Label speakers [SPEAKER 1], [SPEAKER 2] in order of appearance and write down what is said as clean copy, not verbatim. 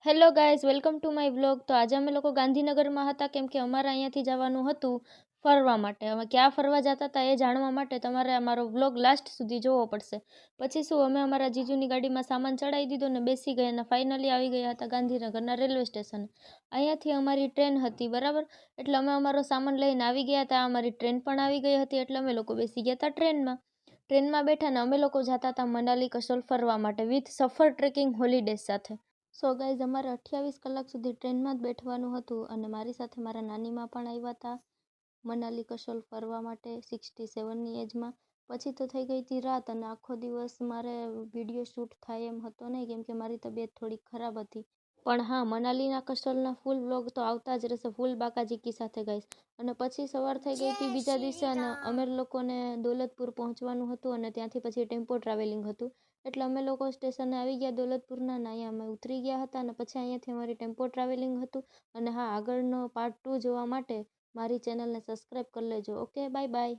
[SPEAKER 1] Hello guys, welcome to my vlog. તો આજે અમે લોકો ગાંધીનગરમાં હતા કેમ કે અમારે અહીંયાથી જવાનું હતું ફરવા માટે. અમે ક્યાં ફરવા જતા હતા એ જાણવા માટે તમારે અમારો વ્લોગ લાસ્ટ સુધી જોવો પડશે. પછી શું, અમે અમારા જીજુની ગાડીમાં સામાન ચડાવી દીધો ને બેસી ગયા અને ફાઇનલી આવી ગયા હતા ગાંધીનગરના રેલવે સ્ટેશન. અહીંયાથી અમારી ટ્રેન હતી, બરાબર. એટલે અમે અમારો સામાન લઈને આવી ગયા હતા. અમારી ટ્રેન પણ આવી ગઈ હતી એટલે અમે લોકો બેસી ગયા હતા ટ્રેનમાં બેઠા ને અમે લોકો જતા હતા મનાલી કસોલ ફરવા માટે વિથ સફર ટ્રેકિંગ હોલિડેઝ સાથે. સો ગાઈઝ, અમારે 28 કલાક સુધી ટ્રેનમાં જ બેઠવાનું હતું અને મારી સાથે મારા નાનીમાં પણ આવ્યા હતા મનાલી કસોલ ફરવા માટે 67ની એજમાં. પછી તો થઈ ગઈ હતી રાત અને આખો દિવસ મારે વિડીયો શૂટ થાય એમ હતો નહીં કેમ કે મારી તબિયત થોડીક ખરાબ હતી. પણ હા, મનાલીના કસોલના ફૂલ વ્લોગ તો આવતા જ રહેશે, ફૂલ બાકાજીકી સાથે ગાઈસ. અને પછી સવાર થઈ ગઈ હતી બીજા દિવસે અને અમે લોકોને દોલતપુર પહોંચવાનું હતું અને ત્યાંથી પછી ટેમ્પો ટ્રાવેલિંગ હતું. એટલે અમે લોકો સ્ટેશને આવી ગયા દોલતપુરના ને અહીંયા અમે ઉતરી ગયા હતા અને પછી અહીંયાથી અમારી ટેમ્પો ટ્રાવેલિંગ હતું. અને હા, આગળનો પાર્ટ 2 જોવા માટે મારી ચેનલને સબસ્ક્રાઈબ કરી લેજો. Okay, bye bye.